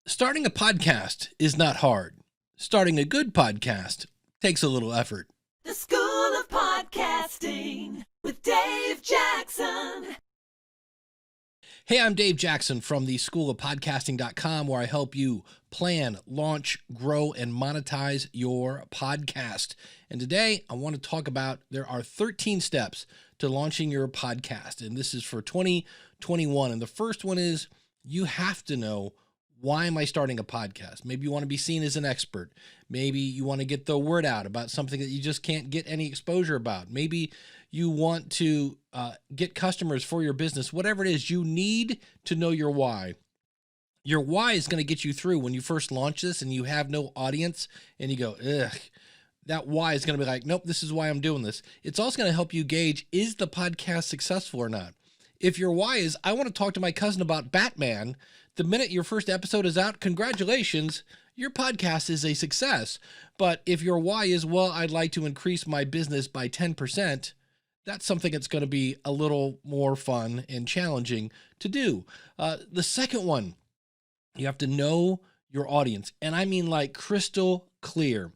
Starting a podcast is not hard. Starting a good podcast takes a little effort. The School of Podcasting with Dave Jackson. Hey, I'm Dave Jackson from the School of Podcasting.com, where I help you plan, launch, grow, and monetize your podcast. And today I want to talk about there are 13 steps to launching your podcast. And this is for 2021. And the first one is you have to know, why am I starting a podcast? Maybe you want to be seen as an expert. Maybe you want to get the word out about something that you just can't get any exposure about. Maybe you want to get customers for your business. Whatever it is, you need to know your why. Your why is going to get you through when you first launch this and you have no audience and you go, ugh. That why is going to be like, nope, this is why I'm doing this. It's also going to help you gauge, is the podcast successful or not? If your why is, I want to talk to my cousin about Batman, the minute your first episode is out, congratulations, your podcast is a success. But if your why is, well, I'd like to increase my business by 10%, that's something that's going to be a little more fun and challenging to do. The second one, you have to know your audience. And I mean like crystal clear.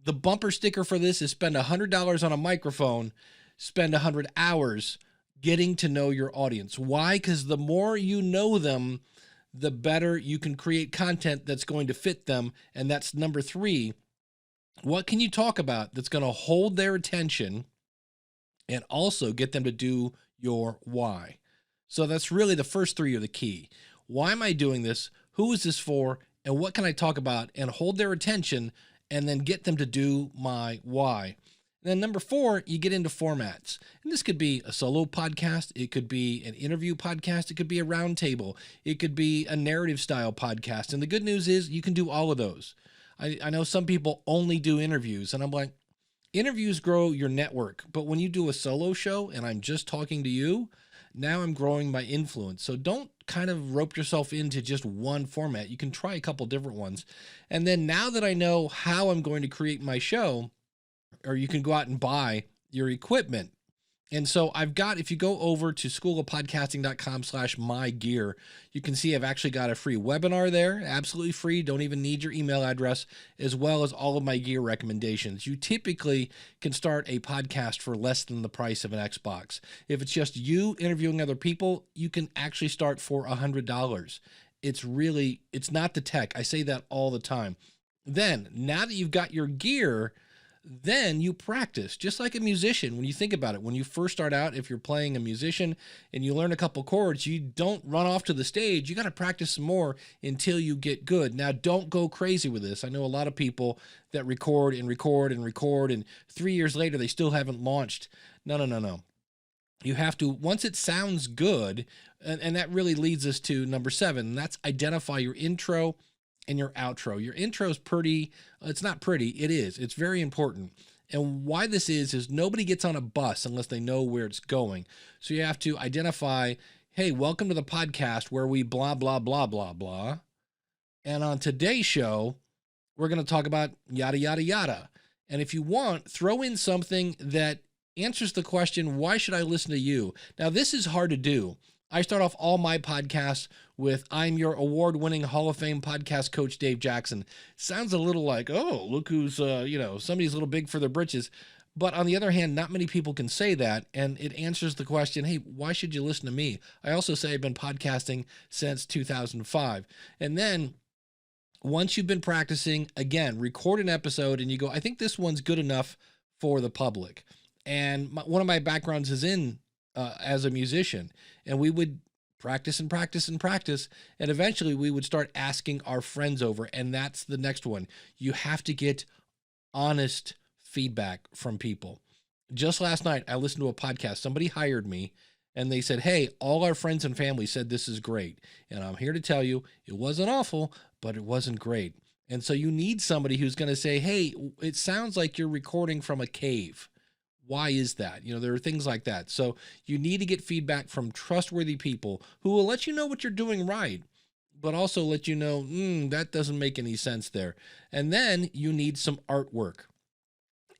The bumper sticker for this is spend $100 on a microphone, spend 100 hours getting to know your audience. Why? Because the more you know them, the better you can create content that's going to fit them. And that's number 3. What can you talk about that's going to hold their attention and also get them to do your why? So that's really the first 3 are the key. Why am I doing this? Who is this for? And what can I talk about and hold their attention and then get them to do my why? And then number 4, you get into formats. And this could be a solo podcast. It could be an interview podcast. It could be a roundtable. It could be a narrative style podcast. And the good news is you can do all of those. I know some people only do interviews, and I'm like, interviews grow your network. But when you do a solo show and I'm just talking to you, now I'm growing my influence. So don't kind of rope yourself into just one format. You can try a couple different ones. And then now that I know how I'm going to create my show, or you can go out and buy your equipment. And so I've got, if you go over to schoolofpodcasting.com/mygear, you can see I've actually got a free webinar there, absolutely free. Don't even need your email address, as well as all of my gear recommendations. You typically can start a podcast for less than the price of an Xbox. If it's just you interviewing other people, you can actually start for $100. It's not the tech. I say that all the time. Then, now that you've got your gear, then you practice, just like a musician. When you think about it, when you first start out, if you're playing a musician and you learn a couple chords, you don't run off to the stage. You got to practice some more until you get good. Now, don't go crazy with this. I know a lot of people that record and 3 years later, they still haven't launched. No. You have to, once it sounds good, and that really leads us to number 7, and that's identify your intro and your outro. Your intro is pretty, it's not pretty, it is. It's very important. And why this is nobody gets on a bus unless they know where it's going. So you have to identify, hey, welcome to the podcast where we blah, blah, blah, blah, blah. And on today's show, we're going to talk about yada, yada, yada. And if you want, throw in something that answers the question, why should I listen to you? Now, this is hard to do. I start off all my podcasts with, I'm your award-winning Hall of Fame podcast coach, Dave Jackson. Sounds a little like, oh, look who's, somebody's a little big for their britches. But on the other hand, not many people can say that. And it answers the question, hey, why should you listen to me? I also say I've been podcasting since 2005. And then once you've been practicing, again, record an episode and you go, I think this one's good enough for the public. And one of my backgrounds is in as a musician, and we would practice and practice and practice, and eventually we would start asking our friends over, and that's the next one. You have to get honest feedback from people. Just last night, I listened to a podcast. Somebody hired me, and they said, hey, all our friends and family said this is great, and I'm here to tell you it wasn't awful, but it wasn't great. And so you need somebody who's going to say, hey, it sounds like you're recording from a cave. Why is that? There are things like that. So you need to get feedback from trustworthy people who will let you know what you're doing right, but also let you know, that doesn't make any sense there. And then you need some artwork.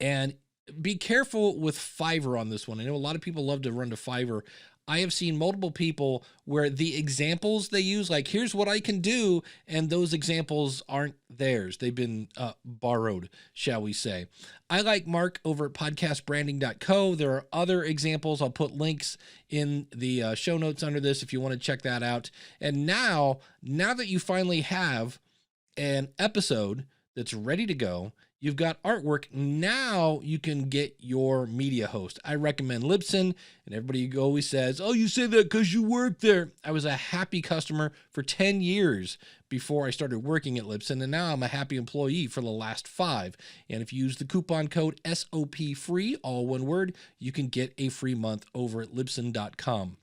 And be careful with Fiverr on this one. I know a lot of people love to run to Fiverr. I have seen multiple people where the examples they use, like, here's what I can do, and those examples aren't theirs. They've been borrowed, shall we say. I like Mark over at podcastbranding.co. There are other examples. I'll put links in the show notes under this if you want to check that out. And now that you finally have an episode that's ready to go, you've got artwork, now you can get your media host. I recommend Libsyn, and everybody always says, oh, you say that because you work there. I was a happy customer for 10 years before I started working at Libsyn, and now I'm a happy employee for the last 5. And if you use the coupon code SOPFREE, all one word, you can get a free month over at libsyn.com.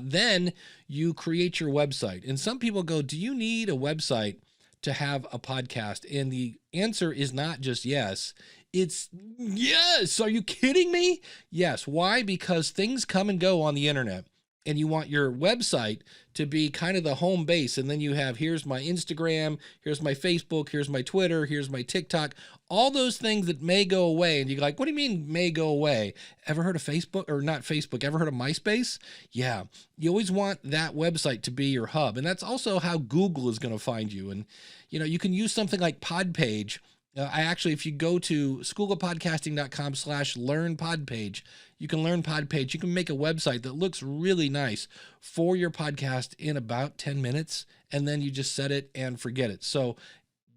Then you create your website. And some people go, do you need a website to have a podcast? And the answer is not just yes, it's yes. Are you kidding me? Yes. Why? Because things come and go on the internet, and you want your website to be kind of the home base. And then you have, here's my Instagram, here's my Facebook, here's my Twitter, here's my TikTok, all those things that may go away. And you're like, what do you mean may go away? Ever heard of Facebook, or not Facebook? Ever heard of MySpace? Yeah. You always want that website to be your hub. And that's also how Google is going to find you. And, you know, you can use something like Podpage. If you go to schoolofpodcasting.com/learn Podpage, you can learn Podpage. You can make a website that looks really nice for your podcast in about 10 minutes, and then you just set it and forget it. So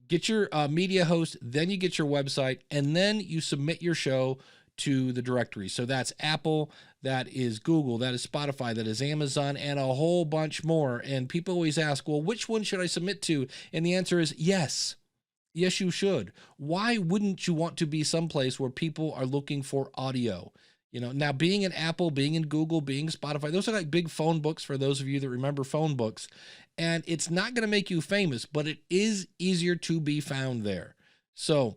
get your media host, then you get your website, and then you submit your show to the directory. So that's Apple, that is Google, that is Spotify, that is Amazon, and a whole bunch more. And people always ask, well, which one should I submit to? And the answer is yes. Yes, you should. Why wouldn't you want to be someplace where people are looking for audio? You know, now being in Apple, being in Google, being Spotify, those are like big phone books for those of you that remember phone books. And it's not going to make you famous, but it is easier to be found there. So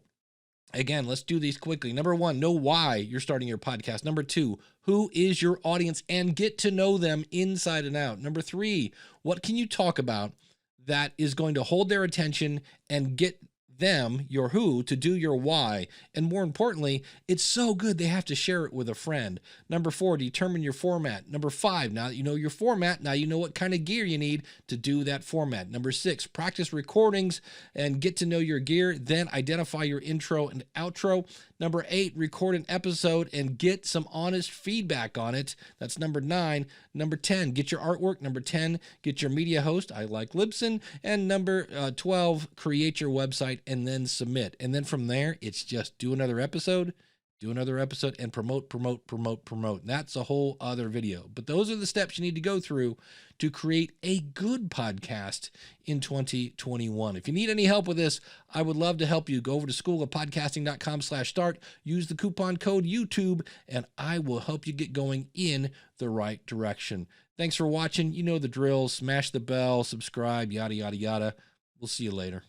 again, let's do these quickly. Number 1, know why you're starting your podcast. Number 2, who is your audience, and get to know them inside and out. Number 3, what can you talk about that is going to hold their attention and get them, your who, to do your why. And more importantly, it's so good they have to share it with a friend. Number 4, determine your format. Number 5, now that you know your format, now you know what kind of gear you need to do that format. Number 6, practice recordings and get to know your gear, then identify your intro and outro. Number 8, record an episode and get some honest feedback on it. That's number 9. Number 10, get your artwork. Number 10, get your media host. I like Libsyn. And number 12, create your website and then submit. And then from there, it's just do another episode, and promote. And that's a whole other video. But those are the steps you need to go through to create a good podcast in 2021. If you need any help with this, I would love to help you. Go over to schoolofpodcasting.com/start, use the coupon code YouTube, and I will help you get going in the right direction. Thanks for watching. You know the drill. Smash the bell, subscribe, yada, yada, yada. We'll see you later.